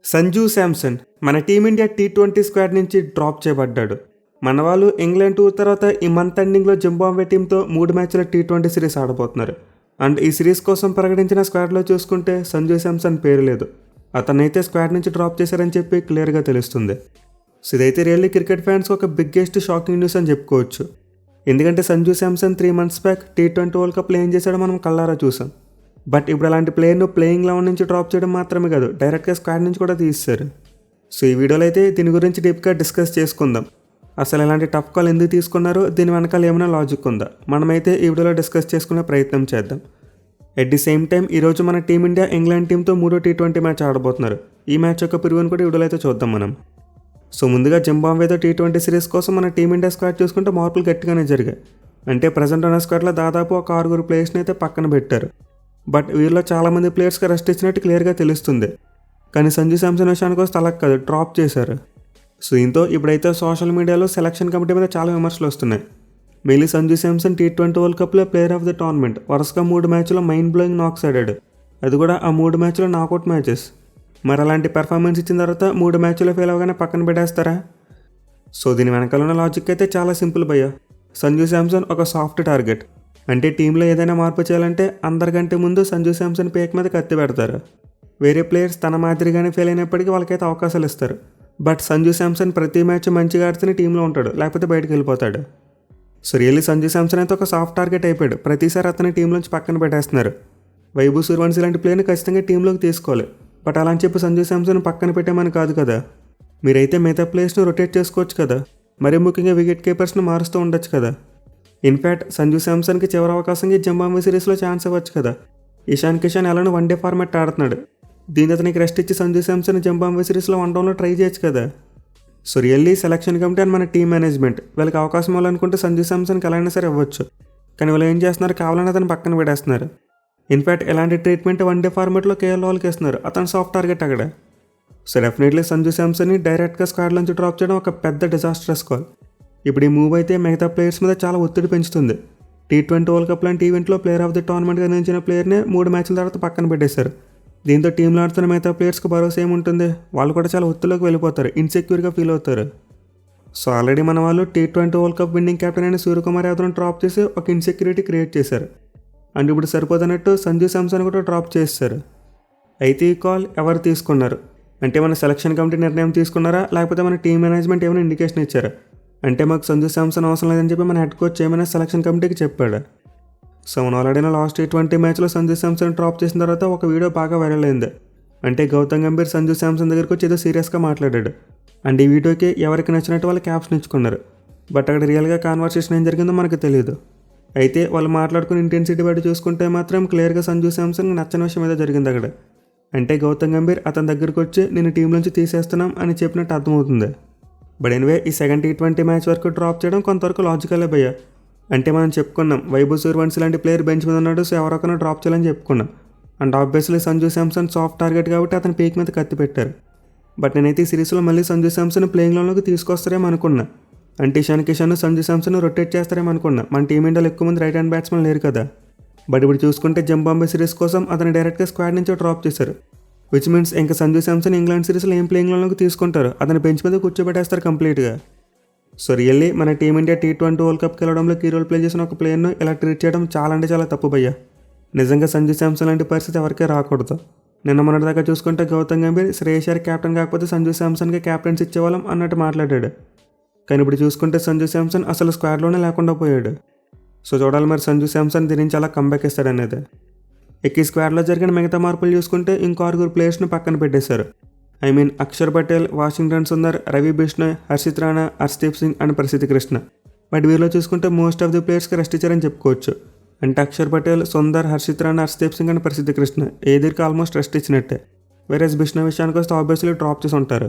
సంజూ శాంసన్ మన team India T20 squad నుంచి drop చేయబడ్డాడు. మన వాళ్ళు ఇంగ్లాండ్ టూర్ తర్వాత ఈ మంత్ ఎండింగ్లో జింబాబ్వే టీంతో 3 మ్యాచ్ల టీ20 సిరీస్ ఆడబోతున్నారు. అండ్ ఈ సిరీస్ కోసం ప్రకటించిన స్క్వాడ్లో చూసుకుంటే సంజూ శాంసన్ పేరు లేదు. అతనైతే స్క్వాడ్ నుంచి డ్రాప్ చేశారని చెప్పి క్లియర్గా తెలుస్తుంది. సో ఇదైతే రియల్లీ క్రికెట్ ఫ్యాన్స్ ఒక బిగ్గెస్ట్ షాకింగ్ న్యూస్ అని చెప్పుకోవచ్చు. ఎందుకంటే Sanju Samson 3 months back T20 world కప్లో ఏం చేశాడో మనం కళ్ళారా చూసాం. బట్ ఇప్పుడు అలాంటి ప్లేయర్ను ప్లేయింగ్ 11 నుంచి డ్రాప్ చేయడం మాత్రమే కాదు, డైరెక్ట్గా స్క్వాడ్ నుంచి కూడా తీస్తారు. సో ఈ వీడియోలో అయితే దీని గురించి డీప్గా డిస్కస్ చేసుకుందాం. అసలు ఇలాంటి టఫ్ కాల్ ఎందుకు తీసుకున్నారో, దీని వెనకాల ఏమైనా లాజిక్ ఉందా, మనమైతే ఈ వీడియోలో డిస్కస్ చేసుకునే ప్రయత్నం చేద్దాం. ఎట్ ది సేమ్ టైం ఈరోజు మన టీమిండియా ఇంగ్లాండ్ టీంతో 3వ టీ20 మ్యాచ్ ఆడబోతున్నారు. ఈ మ్యాచ్ యొక్క ప్రివ్యూని కూడా ఈ వీడియోలో అయితే చూద్దాం మనం. సో ముందుగా జింబాబ్వేతో టీ20 సిరీస్ కోసం మన టీమిండియా స్క్వాడ్ చూసుకుంటే మార్పులు గట్టిగానే జరిగాయి. అంటే ప్రజెంట్ ఉన్న స్క్వాడ్లో దాదాపు ఒక 6 ప్లేయర్స్ని అయితే పక్కన పెట్టారు. బట్ వీరిలో చాలామంది ప్లేయర్స్కి రెస్ట్ ఇచ్చినట్టు క్లియర్గా తెలుస్తుంది. కానీ సంజూ శాంసన్ విషయానికి వస్తే అలా కాదు, డ్రాప్ చేశారు. సో దీంతో ఇప్పుడైతే సోషల్ మీడియాలో సెలక్షన్ కమిటీ మీద చాలా విమర్శలు వస్తున్నాయి. Mainly Sanju Samson T20 world కప్లో ప్లేయర్ ఆఫ్ ద టోర్నమెంట్, వరుసగా 3 మ్యాచ్లో మైండ్ బ్లోయింగ్ నాక్స్ ఆడాడు. అది కూడా ఆ 3 మ్యాచ్లో నాకౌట్ మ్యాచెస్. మరి అలాంటి పెర్ఫార్మెన్స్ ఇచ్చిన తర్వాత 3 మ్యాచ్లో ఫెయిల్ అవగానే పక్కన పెట్టేస్తారా? సో దీని వెనకాల ఉన్న లాజిక్ అయితే చాలా సింపుల్ భయ్య. సంజూ శాంసన్ ఒక సాఫ్ట్ టార్గెట్. అంటే టీంలో ఏదైనా మార్పు చేయాలంటే అందరికంటే ముందు సంజూ శాంసన్ పేక్ మీద కత్తి పెడతారు. వేరే ప్లేయర్స్ తన మాదిరిగానే ఫెయిల్ అయినప్పటికీ వాళ్ళకైతే అవకాశాలు ఇస్తారు. బట్ సంజూ శాంసన్ ప్రతి మ్యాచ్ మంచిగా ఆడితేనే టీంలో ఉంటాడు, లేకపోతే బయటకు వెళ్ళిపోతాడు. సో రియల్లీ సంజూ శాంసన్ అయితే ఒక సాఫ్ట్ టార్గెట్ అయిపోయాడు. ప్రతిసారి అతని టీంలోంచి పక్కన పెట్టేస్తున్నారు. వైభవ్ సూర్యవంశీ లాంటి ప్లేయర్ని ఖచ్చితంగా టీంలోకి తీసుకోవాలి. బట్ అలా అని చెప్పి సంజూ శాంసన్ పక్కన పెట్టామని కాదు కదా. మీరైతే మిగతా ప్లేయర్స్ని రొటేట్ చేసుకోవచ్చు కదా. మరీ ముఖ్యంగా వికెట్ కీపర్స్ని మారుస్తూ ఉండొచ్చు కదా. ఇన్ఫ్యాక్ట్ సంజూ శాంసన్కి చివరి అవకాశంగా జింబాబ్వే సిరీస్లో ఛాన్స్ ఇవ్వచ్చు కదా. ఇషాన్ కిషన్ ఎలానో 1 డే ఫార్మాట్ ఆడుతున్నాడు. దీని అతనికి రెస్ట్ ఇచ్చి సంజూ శాంసన్ జింబాబ్వే సిరీస్లో 1 డౌన్లో ట్రై చేయొచ్చు కదా. So really selection committee and మన టీమ్ మేనేజ్మెంట్ వీళ్ళకి అవకాశం ఇవ్వాలనుకుంటే సంజూ శాంసన్కి ఎలా అయినా సరే ఇవ్వచ్చు. కానీ వాళ్ళు ఏం చేస్తున్నారు, కావాలని అతను పక్కన పెడేస్తున్నారు. ఇన్ఫ్యాక్ట్ ఎలాంటి ట్రీట్మెంట్ 1 డే ఫార్మాట్లో కేఎల్ రాహుల్కి ఇస్తున్నారు. అతను సాఫ్ట్ టార్గెట్ అక్కడ. సో డెఫినెట్లీ సంజూ శాంసన్ని డైరెక్ట్గా స్క్వాడ్ నుంచి డ్రాప్ చేయడం ఒక పెద్ద డిజాస్టరస్ కాల్. ఇప్పుడు ఈ మూవ్ అయితే మిగతా ప్లేయర్స్ మీద చాలా ఒత్తిడి పెంచుతుంది. టీ20 వరల్డ్ కప్ లాంటి ఈవెంట్లో ప్లేయర్ ఆఫ్ ది టోర్నమెంట్గా నిలిచిన ప్లేయర్నే 3 మ్యాచ్ల తర్వాత పక్కన పెట్టేశారు. దీంతో టీంలో ఆడుతున్న మిగతా ప్లేయర్స్కి భరోసా ఏముంటుంది, వాళ్ళు కూడా చాలా ఒత్తిడిలోకి వెళ్ళిపోతారు, ఇన్సెక్యూర్గా ఫీల్ అవుతారు. సో ఆల్రెడీ మన వాళ్ళు T20 world cup winning captain అయిన సూర్యకుమార్ యాదవ్ను డ్రాప్ చేసి ఒక ఇన్సెక్యూరిటీ క్రియేట్ చేశారు. అండ్ ఇప్పుడు సరిపోతున్నట్టు సంజూ శాంసన్ కూడా డ్రాప్ చేశారు. అయితే ఈ కాల్ ఎవరు తీసుకున్నారు అంటే మన సెలక్షన్ కమిటీ నిర్ణయం తీసుకున్నారా, లేకపోతే మన టీం మేనేజ్మెంట్ ఏమైనా ఇండికేషన్ ఇచ్చారా? అంటే మాకు సంజూ శాంసన్ అవసరం లేదని చెప్పి మన హెడ్ కోచ్ ఏమైనా సెలక్షన్ కమిటీకి చెప్పాడు. సో మన ఆల్రెడీ లాస్ట్ టీ20 మ్యాచ్లో సంజూ శాంసన్ డ్రాప్ చేసిన తర్వాత ఒక వీడియో బాగా వైరల్ అయింది. అంటే గౌతమ్ గంభీర్ సంజూ శాంసన్ దగ్గరికి వచ్చి ఏదో సీరియస్గా మాట్లాడాడు. అండ్ ఈ వీడియోకి ఎవరికి నచ్చినట్టు వాళ్ళు క్యాప్షన్ ఇచ్చుకున్నారు. బట్ అక్కడ రియల్గా కాన్వర్సేషన్ ఏం జరిగిందో మనకు తెలియదు. అయితే వాళ్ళు మాట్లాడుకుని ఇంటెన్సిటీ బట్టి చూసుకుంటే మాత్రం క్లియర్గా సంజూ శాంసన్ నచ్చని విషయం ఏదో జరిగింది అక్కడ. అంటే గౌతమ్ గంభీర్ అతని దగ్గరికి వచ్చి నేను టీం నుంచి తీసేస్తున్నాం అని చెప్పినట్టు అర్థమవుతుంది. బట్ ఎనివే ఈ సెకండ్ టీ20 మ్యాచ్ వరకు డ్రాప్ చేయడం కొంతవరకు లాజికలే భయ్య. అంటే మనం చెప్పుకున్నాం వైభవ్ సూర్యవంశీ లాంటి ప్లేయర్ బెంచ్ మీద ఉన్నాడు, సో ఎవరొకరిని డ్రాప్ చేయాలని చెప్పుకున్నాం. And obviously Sanju Samson soft target కాబట్టి అతని పీక్ మీద కత్తి పెట్టారు. బట్ నేనైతే ఈ సిరీస్లో మళ్ళీ సంజూ శాంసన్ ప్లేయింగ్ లోకి తీసుకొస్తారేమో అనుకున్నా. అంటే ఇషాన్ కిషన్ సంజూ శాంసన్ రొటేట్ చేస్తారేమో అనుకున్నా. మన టీమిండియాలో ఎక్కువ మంది రైట్ హ్యాండ్ బ్యాట్స్మెన్ లేరు కదా. బట్ ఇప్పుడు చూసుకుంటే జింబాబ్వే సిరీస్ కోసం అతను డైరెక్ట్గా స్క్వాడ్ నుంచి డ్రాప్ చేశారు. విచ్ మీన్స్ ఇంకా సంజూ శాంసన్ ఇంగ్లాండ్ సిరీస్లో ఏం ప్లేయింగ్ లోకి తీసుకుంటారు, అతని బెంచ్ మీద కూర్చోబెట్టేస్తారు కంప్లీట్గా. సో రియల్లీ మన టీమిండియా టీ20 వరల్డ్ కప్కి వెళ్ళడంలో కీ రోల్ ప్లే చేసిన ఒక ప్లేయర్ను ఇలా ట్రీట్ చేయడం చాలా అంటే చాలా తప్పు భయ్య. నిజంగా సంజూ శాంసన్ లాంటి పరిస్థితి ఎవరికే రాకూడదు. నిన్న మొన్నటి దాకా చూసుకుంటే గౌతమ్ గంభీర్ శ్రేయస్ అయ్యర్ క్యాప్టెన్ కాకపోతే సంజూ శాంసన్కి క్యాప్టెన్స్ ఇచ్చేవాళ్ళం అన్నట్టు మాట్లాడాడు. కానీ ఇప్పుడు చూసుకుంటే సంజూ శాంసన్ అసలు స్క్వాడ్లోనే లేకుండా పోయాడు. సో చూడాలి మరి సంజూ శాంసన్ దీని నుంచి అలా కంబ్యాక్ ఇస్తాడనేది. ఈ స్క్వాడ్లో జరిగిన మిగతా మార్పులు చూసుకుంటే ఇంకో 6 ప్లేయర్స్ని పక్కన పెట్టేశారు. I mean Akshar Patel, Washington Sundar, Ravi Bishnoi, Harshit Rana, Harshdeep Singh and Prasidh Krishna. But వీరిలో చూసుకుంటే మోస్ట్ ఆఫ్ ది ప్లేయర్స్కి రెస్ట్ ఇచ్చారని చెప్పుకోవచ్చు. అంటే అక్షర్ పటేల్, సుందర్, హర్షిత్ రాణా, హర్షదీప్ సింగ్ అండ్ ప్రసిద్ధ్ కృష్ణ ఏదిరికి ఆల్మోస్ట్ రెస్ట్ ఇచ్చినట్టే. వేరేస్ బిష్ణోయ్ విషయానికి వస్తే ఆబ్వియస్లీ డ్రాప్ చేసి ఉంటారు.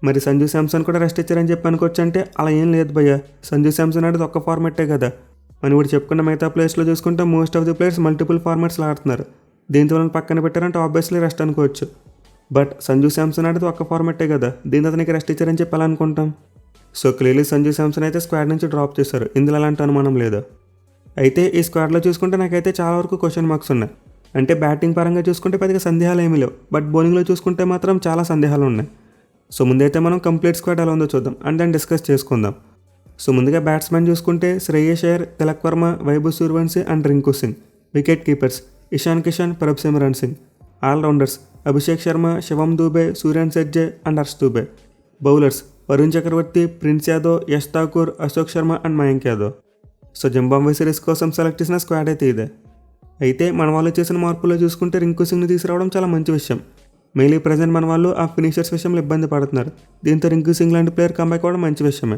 మరి సంజూ శాంసన్ కూడా రెస్ట్ ఇచ్చారని చెప్పి అనుకోవచ్చు అంటే అలా ఏం లేదు భయ్య. సంజూ శాంసన్ అనేది ఒక్క ఫార్మాటే కదా. మనం ఇప్పుడు చెప్పుకున్న మిగతా ప్లేయర్స్లో చూసుకుంటే most of the players multiple ఫార్మాట్స్లో ఆడుతున్నారు. దీంతో వాళ్ళని పక్కన పెట్టారంటే ఆబ్వియస్లీ రెస్ట్ అనుకోవచ్చు. బట్ సంజూ శాంసన్ అనేది ఒక్క ఫార్మాటే కదా, దీంతో అతనికి రెస్ట్ ఇచ్చారని చెప్పి అలా అనుకుంటాం. సో క్లియర్లీ సంజూ శాంసన్ అయితే స్క్వాడ్ నుంచి డ్రాప్ చేశారు, ఇందులో అలాంటి అనుమానం లేదు. అయితే ఈ స్క్వాడ్లో చూసుకుంటే నాకైతే చాలా వరకు క్వశ్చన్ మార్క్స్ ఉన్నాయి. అంటే బ్యాటింగ్ పరంగా చూసుకుంటే పెద్దగా సందేహాలు ఏమీ లేవు, బట్ బౌలింగ్లో చూసుకుంటే మాత్రం చాలా సందేహాలు ఉన్నాయి. సో ముందైతే మనం కంప్లీట్ స్క్వాడ్ ఎలా ఉందో చూద్దాం అండ్ దాన్ని డిస్కస్ చేసుకుందాం. సో ముందుగా బ్యాట్స్మెన్ చూసుకుంటే Shreyas Iyer, Tilak Varma, Vaibhav Suryavanshi and Rinku Singh. Wicket keepers Ishan Kishan, Prabh Singh. All rounders Abhishek Sharma, Shivam Dube, Suryansh Shedge and Harsh Dubey. Bowlers Varun Chakravarthy, Prince Yadav, Yash Thakur, Ashok Sharma and Mayank Yadav. So Zimbabwe series కోసం సెలెక్ట్ చేసిన స్క్వాడ్ అయితే ఇదే. అయితే మన వాళ్ళు చేసిన మార్పులో చూసుకుంటే రింకు సింగ్ని తీసుకురావడం చాలా మంచి విషయం. మెయిన్లీ ప్రజెంట్ మన వాళ్ళు ఆ ఫినిషర్స్ విషయంలో ఇబ్బంది పడుతున్నారు. దీంతో రింకు సింగ్ లాంటి ప్లేయర్ కంబ్యాక్ అవ్వడం మంచి విషయమే.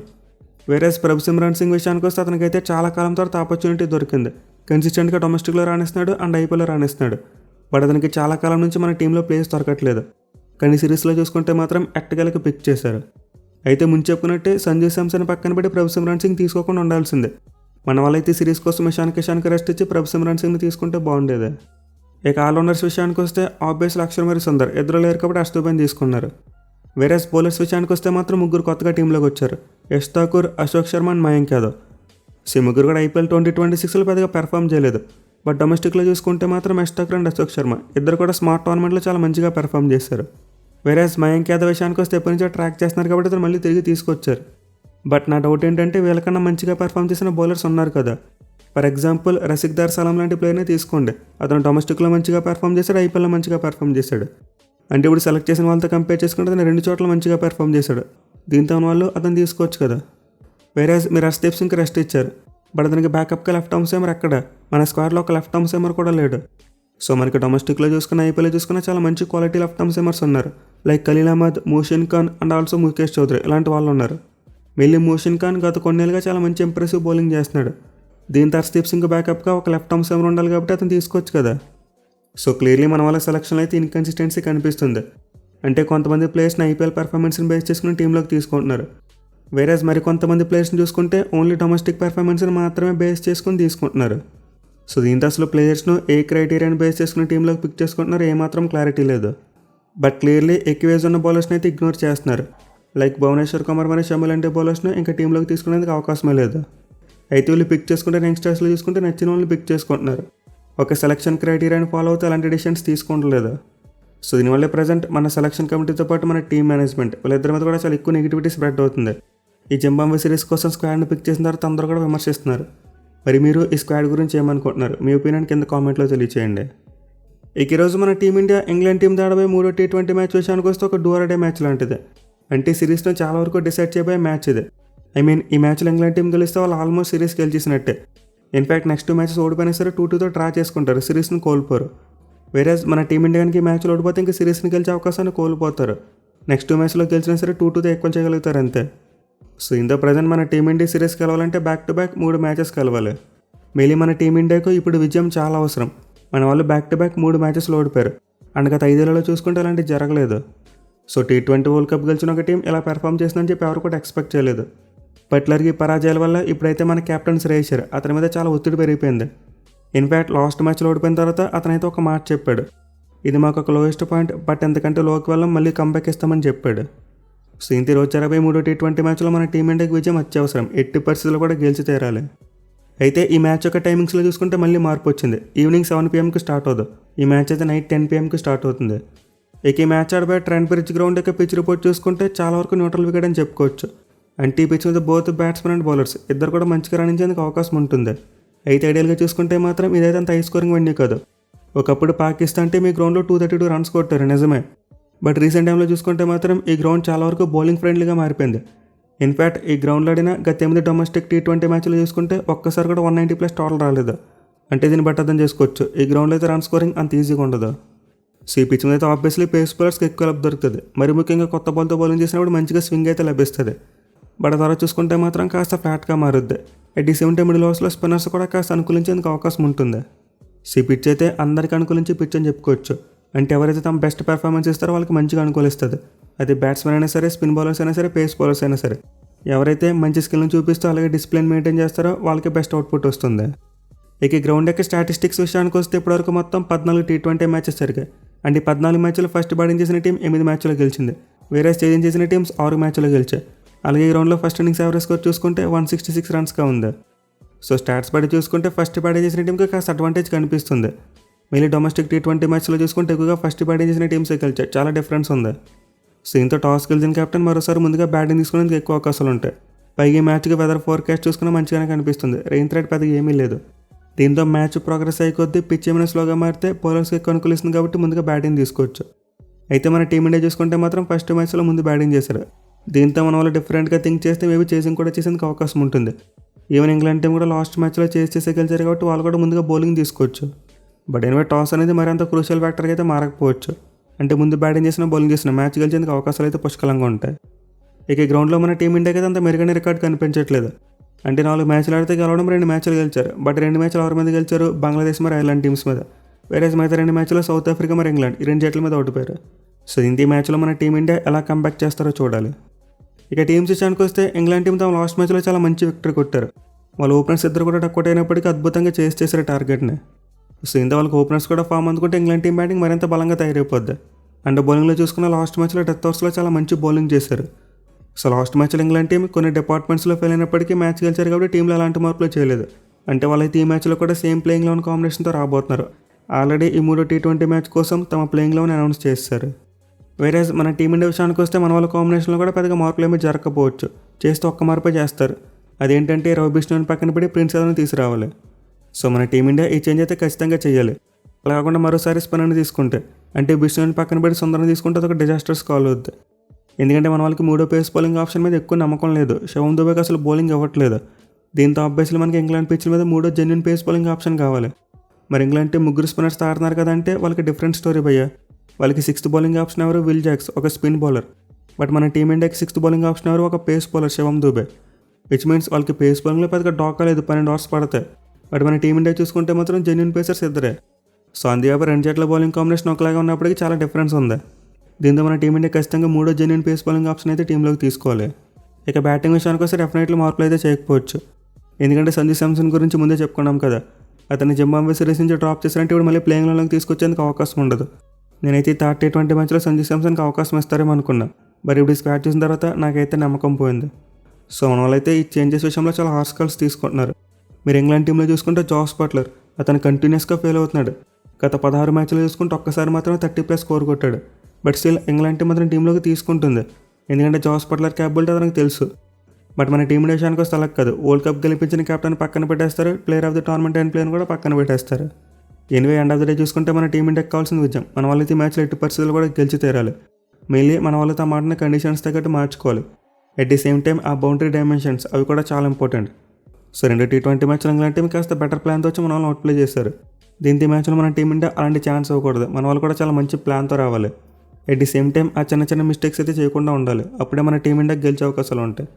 వేరేస్ ప్రభ్ సింగ్ విషయానికి వస్తే అతనికైతే చాలా కాలం తర్వాత ఆపర్చునిటీ దొరికింది. కన్సిస్టెంట్గా డొమెస్టిక్లో రాణిస్తున్నాడు అండ్ ఐపీఎల్లో రాణిస్తున్నాడు. బట్ అతనికి చాలా కాలం నుంచి మన టీంలో ప్లేయర్స్ దొరకట్లేదు. కానీ సిరీస్లో చూసుకుంటే మాత్రం ఎట్టగలకి పిక్ చేశారు. అయితే ముందు చెప్పుకున్నట్టే సంజు శాంసన్ పక్కన పెట్టి ప్రభ్ సింగ్ తీసుకోకుండా ఉండాల్సిందే. మన వాళ్ళైతే సిరీస్ కోసం ఇషాన్ కిషన్కి రెస్ట్ ఇచ్చి ప్రభ్ సింగ్ని తీసుకుంటే బాగుండేది. ఇక ఆల్రౌండర్స్ విషయానికి వస్తే ఆబ్వియస్లీ అక్షర్ మరి సుందర్ ఇద్దరు లేరు కాబట్టి హర్ష్ దూబేని తీసుకున్నారు. వేరేస్ బౌలర్స్ విషయానికి వస్తే మాత్రం ముగ్గురు కొత్తగా టీంలోకి వచ్చారు. యష్ ఠాకూర్, అశోక్ శర్మ అండ్ మయాంక్ యాదవ్. సో ముగ్గురు కూడా ఐపీఎల్ 2026లో పెద్దగా పెర్ఫామ్ చేయలేదు. బట్ డొమెస్టిక్లో చూసుకుంటే మాత్రం యష్ ఠాకూర్ అండ్ అశోక్ శర్మ ఇద్దరు కూడా స్మార్ట్ టోర్నమెంట్లో చాలా మంచిగా పెర్ఫామ్ చేశారు. వేరేస్ మయాంక్ యాదవ్ విషయానికి వస్తే ఎప్పటి నుంచో ట్రాక్ చేస్తున్నారు కాబట్టి అతను మళ్ళీ తిరిగి తీసుకొచ్చారు. బట్ నా డౌట్ ఏంటంటే వీళ్ళకన్నా మంచిగా పెర్ఫామ్ చేసిన బౌలర్స్ ఉన్నారు కదా. ఫర్ ఎగ్జాంపుల్ రసిక్దార్ సలాం లాంటి ప్లేయర్ని తీసుకోండి. అతను డొమెస్టిక్లో మంచిగా పెర్ఫామ్ చేశాడు, ఐపీఎల్లో మంచిగా పెర్ఫామ్ చేశాడు. అంటే ఇప్పుడు సెలెక్ట్ చేసిన వాళ్ళతో కంపేర్ చేసుకుంటే అతను 2 చోట్ల మంచిగా పెర్ఫామ్ చేశాడు. దీంతో వాళ్ళు అతను తీసుకోవచ్చు కదా. వేరే మీరు హర్షదీప్ సింగ్కి రెస్ట్ ఇచ్చారు. బట్ అతనికి బ్యాకప్గా లెఫ్ట్ ఆర్మ్ సీమర్ ఎక్కడ? మన స్క్వాడ్లో ఒక లెఫ్ట్ ఆర్మ్ సీమర్ కూడా లేడు. సో మనకి డొమెస్టిక్లో చూసుకున్న ఐపీఎల్లో చూసుకున్న చాలా మంచి క్వాలిటీ లెఫ్ట్ ఆర్మ్ సీమర్స్ ఉన్నారు. Like Khaleel Ahmed, Mohsin Khan and also Mukesh Choudhary ఇలాంటి వాళ్ళు ఉన్నారు. మెయిన్లీ మోషిన్ ఖాన్ గత కొన్నేళ్ళుగా చాలా మంచి ఇంప్రెసివ్ బౌలింగ్ చేస్తున్నాడు. దీంతో హర్షదీప్ సింగ్ బ్యాకప్గా ఒక లెఫ్ట్ ఆర్మ్ సీమర్ ఉండాలి కాబట్టి అతను తీసుకోవచ్చు కదా. సో క్లియర్లీ మన వాళ్ళ సెలక్షన్లో అయితే ఇన్కన్సిస్టెన్సీ కనిపిస్తుంది. అంటే కొంతమంది ప్లేయర్స్ని ఐపీఎల్ పర్ఫార్మెన్స్ని బేస్ చేసుకుని టీంలోకి తీసుకుంటున్నారు. వేరేస్ మరి కొంతమంది ప్లేయర్స్ని చూసుకుంటే ఓన్లీ డొమెస్టిక్ పర్ఫార్మెన్స్ని మాత్రమే బేస్ చేసుకుని తీసుకుంటున్నారు. సో దీంతో అసలు ప్లేయర్స్ను ఏ క్రైటీరియాని బేస్ చేసుకుని టీంలోకి పిక్ చేసుకుంటున్నారు ఏమాత్రం క్లారిటీ లేదు. బట్ క్లియర్లీ ఎక్కువ ఏజ్ ఉన్న బౌలర్స్ని అయితే ఇగ్నోర్ చేస్తున్నారు. లైక్ భువనేశ్వర్ కుమార్ మరియు షమి లాంటి బౌలర్స్ను ఇంకా టీంలోకి తీసుకునేందుకు అవకాశమే లేదు. అయితే వీళ్ళు పిక్ చేసుకుంటే యంగ్స్టర్స్లో చూసుకుంటే నచ్చిన వాళ్ళని పిక్ చేసుకుంటున్నారు. ఒక సెలక్షన్ క్రైటీరియాని ఫాలో అవుతే అలాంటి డిసిషన్స్ తీసుకుంటలేదు. సో దీనివల్ల ప్రజెంట్ మన సెలక్షన్ కమిటీతో పాటు మన టీమ్ మేనేజ్మెంట్ వీళ్ళిద్దరి మీద కూడా చాలా ఎక్కువ నెగిటివిటీ స్ప్రెడ్ అవుతుంది. ఈ జింబాబ్వే సిరీస్ కోసం స్క్వాడ్ని పిక్ చేసిన తర్వాత అందరూ కూడా విమర్శిస్తున్నారు. మరి మీరు ఈ స్క్వాడ్ గురించి ఏమనుకుంటున్నారు? మీ ఒపీనియన్ కింద కామెంట్లో తెలియచేయండి. ఇక ఈరోజు మన టీమిండియా ఇంగ్లాండ్ టీం ఆడబోయే 3వ T20 మ్యాచ్ విషయానికి వస్తే ఒక డూ ఆర్ డే మ్యాచ్ లాంటిది. అంటే సిరీస్లో చాలా వరకు డిసైడ్ చేయబోయే మ్యాచ్ ఇది. ఈ మ్యాచ్లో ఇంగ్లాండ్ టీం గెలిస్తే వాళ్ళు ఆల్మోస్ట్ సిరీస్ గెలిచేసినట్టే. ఇన్ఫ్యాక్ట్ నెక్స్ట్ 2 మ్యాచెస్ ఓడిపోయినా సరే 2-2తో డ్రా చేసుకుంటారు, సిరీస్ని కోల్పోరు. వేరే మన టీమిండియాకి ఈ మ్యాచ్లో ఓడిపోతే ఇంకా సిరీస్ని గెలిచే అవకాశాన్ని కోల్పోతారు. నెక్స్ట్ 2 మ్యాచ్లో గెలిచినా సరే 2-2తో ఎక్కువ చేయగలుగుతారు అంతే. సో ఇంత ప్రజెంట్ మన టీమిండియా సిరీస్ గెలవాలంటే బ్యాక్ టు బ్యాక్ 3 మ్యాచెస్ కలవాలి. మెయిన్లీ మన టీమిండియాకు ఇప్పుడు విజయం చాలా అవసరం. మన వాళ్ళు బ్యాక్ టు బ్యాక్ 3 మ్యాచెస్లో ఓడిపోయారు. అండ్ గత 5 ఏళ్లలో చూసుకుంటే అలాంటివి జరగలేదు. సో T20 వరల్డ్ కప్ గెలిచిన ఒక టీం ఇలా పెర్ఫామ్ చేసిందని చెప్పి ఎవరు కూడా ఎక్స్పెక్ట్ చేయలేదు. బట్లర్కి పరాజయాల వల్ల ఇప్పుడైతే మన కెప్టెన్ శ్రేయస్ అయ్యర్ అతని మీద చాలా ఒత్తిడి పెరిగిపోయింది. ఇన్ఫ్యాక్ట్ లాస్ట్ మ్యాచ్లో ఓడిపోయిన తర్వాత అతనైతే ఒక మాట చెప్పాడు, ఇది మాకు ఒక లోయెస్ట్ పాయింట్, బట్ ఎంతకంటే లోకి వెళ్ళం మళ్ళీ కంబ్యాక్ ఇస్తామని చెప్పాడు. సో ఇంత రోజు 23 T20 మ్యాచ్లో మన టీమిండియాకి విజయం అత్యవసరం, ఎట్టి పరిస్థితుల్లో కూడా గెలిచి తీరాలి. అయితే ఈ మ్యాచ్ యొక్క టైమింగ్స్లో చూసుకుంటే మళ్ళీ మార్పు వచ్చింది. ఈవినింగ్ 7 PM స్టార్ట్ అవుతుంది. ఈ మ్యాచ్ అయితే నైట్ 10 PM స్టార్ట్ అవుతుంది. ఇక ఈ మ్యాచ్ ఆడబోయే ట్రెంట్ బ్రిడ్జ్ గ్రౌండ్ యొక్క పిచ్ రిపోర్ట్ చూసుకుంటే చాలా వరకు న్యూట్రల్ వికెట్ అని చెప్పుకోవచ్చు. అంటే ఈ పిచ్ మీద బోత్ బ్యాట్స్మెన్ అండ్ బౌలర్స్ ఇద్దరు కూడా మంచిగా రాణించేందుకు అవకాశం ఉంటుంది. అయితే ఐడియల్గా చూసుకుంటే మాత్రం ఇదైతే అంత హై స్కోరింగ్ వెన్యూ కాదు. ఒకప్పుడు పాకిస్తాన్ టీం ఈ గ్రౌండ్లో 232 రన్స్ కొట్టారు నిజమే. బట్ రీసెంట్ టైంలో చూసుకుంటే మాత్రం ఈ గ్రౌండ్ చాలా వరకు బౌలింగ్ ఫ్రెండ్లీగా మారిపోయింది. ఇన్ఫ్యాక్ట్ ఈ గ్రౌండ్లో ఆడిన గత 8 డొమెస్టిక్ T20 మ్యాచ్లు చూసుకుంటే ఒక్కసారి కూడా 190+ టోటల్ రాలేదు. అంటే దీన్ని బట్టి అర్థం చేసుకోవచ్చు ఈ గ్రౌండ్లో అయితే రన్ స్కోరింగ్ అంత ఈజీగా ఉండదు. సో ఈ పిచ్ మీద అయితే ఆబ్వియస్లీ పేస్ బౌలర్స్కి ఎక్కువ లభ్ దొరుకుతుంది. మరి ముఖ్యంగా కొత్త బాల్తో బౌలింగ్ చేసినప్పుడు మంచిగా స్వింగ్ అయితే లభిస్తుంది. బట్ తర్వాత చూసుకుంటే మాత్రం కాస్త ఫ్లాట్గా మారుద్ది. At the same time middle ఓవర్స్లో స్పిన్నర్స్ కూడా కాస్త అనుకూలించేందుకు అవకాశం ఉంటుంది. సో ఈ పిచ్ అయితే అందరికీ అనుకూలించే పిచ్ అని చెప్పుకోవచ్చు. అంటే ఎవరైతే తమ బెస్ట్ పెర్ఫార్మెన్స్ ఇస్తారో వాళ్ళకి మంచిగా అనుకూలిస్తుంది. అది బ్యాట్స్మెన్ అయినా సరే, స్పిన్ బౌలర్స్ అయినా సరే, పేస్ బౌలర్స్ అయినా సరే. ఎవరైతే మంచి స్కిల్ని చూపిస్తూ అలాగే డిసిప్లిన్ మెయింటైన్ చేస్తారో వాళ్ళకి బెస్ట్ అవుట్పుట్ వస్తుంది. ఇక గ్రౌండ్ యొక్క స్టాటిస్టిక్స్ విషయానికి వస్తే ఇప్పటివరకు మొత్తం 14 T20 మ్యాచెస్ జరిగాయి. అంటే 14 మ్యాచ్లో ఫస్ట్ బ్యాటింగ్ చేసిన టీం 8 మ్యాచ్లో గెలిచింది. వేరే చేంజ్ చేసిన టీమ్స్ 6 మ్యాచ్లో గెలిచాయి. అలాగే ఈ గ్రౌండ్లో ఫస్ట్ ఇన్నింగ్స్ యావరేజ్ స్కోర్ చూసుకుంటే 166 రన్స్గా ఉంది. సో స్టాట్స్ బట్టి చూసుకుంటే ఫస్ట్ బ్యాటింగ్ చేసిన టీంకి కాస్త అడ్వాంటేజ్ కనిపిస్తుంది. మళ్ళీ డొమెస్టిక్ T20 మ్యాచ్లో చూసుకుంటే ఎక్కువగా ఫస్ట్ బ్యాటింగ్ చేసిన టీమ్సే గెలిచాయి. చాలా డిఫరెన్స్ ఉంది. సో దీంతో టాస్ గెలిచిన కెప్టెన్ మరోసారి ముందుగా బ్యాటింగ్ తీసుకునేందుకు ఎక్కువ అవకాశాలు ఉంటాయి. పైగా ఈ మ్యాచ్కి వెదర్ ఫోర్కాస్ట్ చూసుకున్నా మంచిగానే కనిపిస్తుంది. రెయిన్ థ్రెట్ పెద్దగా ఏమీ లేదు. దీంతో మ్యాచ్ ప్రోగ్రెస్ అయ్యే కొద్దీ పిచ్ ఏమైనా స్లోగా మారితే బౌలర్స్కి ఎక్కువ అనుకూలిస్తుంది కాబట్టి ముందుగా బ్యాటింగ్ తీసుకోవచ్చు. అయితే మన టీమిండియా చూసుకుంటే మాత్రం ఫస్ట్ మ్యాచ్లో ముందు బ్యాటింగ్ చేశారు. దీంతో మన వాళ్ళు డిఫరెంట్గా థింక్ చేస్తే మేబీ చేసింగ్ కూడా చేసేందుకు అవకాశం ఉంటుంది. ఈవెన్ ఇంగ్లాండ్ టీం కూడా లాస్ట్ మ్యాచ్లో చేసే గెలిచారు కాబట్టి వాళ్ళు కూడా ముందుగా బౌలింగ్ తీసుకోవచ్చు. బట్ ఎనివే టాస్ అనేది మరి అంత క్రూషియల్ ఫ్యాక్టర్గా అయితే మారకపోవచ్చు. అంటే ముందు బ్యాటింగ్ చేసిన బౌలింగ్ చేసిన మ్యాచ్ గెలిచేందుకు అవకాశాలు అయితే పుష్కలంగా ఉంటాయి. ఇక ఈ గ్రౌండ్లో మన టీమిండియాకి అయితే అంత మెరుగైన రికార్డ్ కనిపించట్లేదు. అంటే 4 మ్యాచ్లు ఆడితే గెలవడం 2 మ్యాచ్లు గెలిచారు. బట్ 2 మ్యాచ్లు ఎవరి మీద గెలిచారు? బంగ్లాదేశ్ మరి ఐర్లాండ్ టీమ్స్ మీద. వేరే మిగతా 2 మ్యాచ్లో సౌత్ ఆఫ్రికా మరి ఇంగ్లాండ్ ఈ 2 జట్ల మీద ఓడిపోయారు. సో ఈ మ్యాచ్లో మన టీమిండియా ఎలా కంబ్యాక్ చేస్తారో చూడాలి. ఇక టీమ్స్ విషయానికి వస్తే ఇంగ్లాండ్ టీం తమ లాస్ట్ మ్యాచ్లో చాలా మంచి విక్టరీ కొట్టారు. వాళ్ళ ఓపెనర్స్ ఇద్దరు కూడా టక్అవుట్ అయినప్పటికీ అద్భుతంగా చేశారు టార్గెట్ని. సో ఇంత వాళ్ళకి ఓపెనర్స్ కూడా ఫామ్ అందుకుంటే ఇంగ్లాండ్ టీం బ్యాటింగ్ మరింత బలంగా తయారైపోద్ది. అండ్ బౌలింగ్లో చూసుకున్న లాస్ట్ మ్యాచ్లో డెత్ ఓవర్స్లో చాలా మంచి బౌలింగ్ చేశారు. సో లాస్ట్ మ్యాచ్లో ఇంగ్లాండ్ టీం కొన్ని డిపార్ట్మెంట్స్లో ఫెయిల్ అయినప్పటికీ మ్యాచ్ గెలిచారు కాబట్టి టీంలో ఎలాంటి మార్పులు చేయలేదు. అంటే వాళ్ళైతే ఈ మ్యాచ్లో కూడా సేమ్ ప్లేయింగ్ లెవెన్ కాంబినేషన్తో రాబోతున్నారు. ఆల్రెడీ ఈ 3 T20 మ్యాచ్ కోసం తమ ప్లేయింగ్ లెవెన్ అనౌన్స్ చేశారు. వేరే మన టీమిండియా విషయానికి వస్తే మన వాళ్ళ కాంబినేషన్లో కూడా పెద్దగా మార్పులు ఏమీ జరగకపోవచ్చు. చేస్తే ఒక్క మార్పే చేస్తారు. అదేంటంటే రవి బిష్ణోని పక్కన పెట్టి ప్రిన్స్ యాదవ్ని తీసుకురావాలి. సో మన టీమిండియా ఈ చేంజ్ అయితే ఖచ్చితంగా చేయాలి. అలా కాకుండా మరోసారి స్పిన్నర్ని తీసుకుంటే అంటే బిష్ణోని పక్కన పెట్టి సుందర్ని తీసుకుంటే అదొక డిజాస్టర్స్ కాల్ అవుద్ది. ఎందుకంటే మన వాళ్ళకి 3వ పేస్ బౌలింగ్ ఆప్షన్ మీద ఎక్కువ నమ్మకం లేదు. శివం దుబేకి అసలు బౌలింగ్ ఇవ్వట్లేదు. దీంతో ఆబ్వియస్లీ మనకి ఇంగ్లాండ్ పిచ్ల మీద 3వ జెన్యూన్ పేస్ బౌలింగ్ ఆప్షన్ కావాలి. మరి ఇంగ్లాండ్ టీం 3 స్పిన్నర్స్ ఆడుతున్నారు కదంటే వాళ్ళకి డిఫరెంట్ స్టోరీ భయ్యా. వాళ్ళకి 6th బౌలింగ్ ఆప్షన్ ఎవరు? విల్ జాక్స్, ఒక స్పిన్ బౌలర్. బట్ మన టీమిండియాకి 6th బౌలింగ్ ఆప్షన్ ఎవరు? ఒక pace bowler Shivam Dube. Which means వాళ్ళకి పేస్ బౌలింగ్లో పెద్దగా డాకా లేదు, 12 ఓవర్స్ పడతాయి. బట్ మన టీమిండియా చూసుకుంటే మాత్రం జెన్యూన్ పేసర్స్ ఇద్దరే. సో అందుకే 2 జట్ల బౌలింగ్ కాంబినేషన్ ఒకలాగా ఉన్నప్పటికీ చాలా డిఫరెన్స్ ఉంది. దీంతో మన టీమిండియా ఖచ్చితంగా 3వ జెన్యూన్ పేస్ బౌలింగ్ ఆప్షన్ అయితే టీంలోకి తీసుకోవాలి. ఇక బ్యాటింగ్ విషయానికి వస్తే డెఫినెట్లీ మార్పులు అయితే చేయకపోవచ్చు. ఎందుకంటే సంజు శాంసన్ గురించి ముందే చెప్పుకున్నాం కదా, అతన్ని జింబాబ్వే సిరీస్ నుంచి డ్రాప్ చేశారంటే ఇప్పుడు మళ్ళీ ప్లేయింగ్ లెవెన్లోకి తీసుకొచ్చేందుకు అవకాశం ఉండదు. నేనైతే ఈ థర్డ్ T20 మ్యాచ్లో సంజు శాంసన్కి అవకాశం ఇస్తారేమో అనుకున్నా. మరి ఇప్పుడు స్క్వాడ్ చూసిన తర్వాత నాకైతే నమ్మకం పోయింది. సో మన వాళ్ళైతే ఈ చేంజెస్ విషయంలో చాలా హార్ష్ కాల్స్ తీసుకుంటున్నారు. మీరు ఇంగ్లాండ్ టీంలో చూసుకుంటే జాస్ బట్లర్ అతను కంటిన్యూస్గా ఫెయిల్ అవుతున్నాడు. గత 16 మ్యాచ్లు చూసుకుంటే ఒక్కసారి మాత్రం 30+ స్కోర్ కొట్టాడు. బట్ స్టిల్ ఇంగ్లాండ్ టీం మాత్రం టీంలోకి తీసుకుంటుంది. ఎందుకంటే జాస్ బట్లర్ క్యాపబిలిటీ అతనికి తెలుసు. బట్ మన టీం విషయానికి వస్తే అలా కాదు. వరల్డ్ కప్ గెలిపించిన కెప్టెన్ పక్కన పెట్టేస్తారు, player of the tournament and player కూడా పక్కన పెట్టేస్తారు. Anyway end of the day చూసుకుంటే మన టీం ఇండియాకి కావాల్సిన విజయం. మన వాళ్ళైతే ఈ మ్యాచ్లో ఎట్టి పరిస్థితులు కూడా గెలిచి తీరాలి. మెయిన్లీ మన వాళ్ళతో ఆ మాటని కండిషన్స్ తగ్గట్టు మార్చుకోవాలి. ఎట్ ది సేమ్ టైం ఆ బౌండరీ డైమెన్షన్స్ అవి కూడా చాలా ఇంపార్టెంట్. సో 2 T20 మ్యాచ్లు ఇంగ్లాండ్ టీం కాస్త బెటర్ ప్లాన్తో వచ్చి మన వాళ్ళని అవుట్ప్లే చేశారు. దీంతో ఈ మ్యాచ్లో మన టీం ఇండియా అలాంటి ఛాన్స్ అవ్వకూడదు. మన వాళ్ళు కూడా చాలా మంచి ప్లాన్తో రావాలి. ఎట్ ది సేమ్ టైం ఆ చిన్న మిస్టేక్స్ అయితే చేయకుండా ఉండాలి. అప్పుడే మన టీం ఇండియాకి గెలిచే అవకాశాలు ఉంటాయి.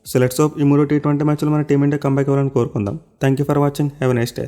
సో లెట్స్ హోప్ ఈ 3 T20 మ్యాచ్లో మన టీం ఇండియా కంబ్యాక్ అవ్వాలని కోరుకుందాం. Thank you for watching. Have a nice day.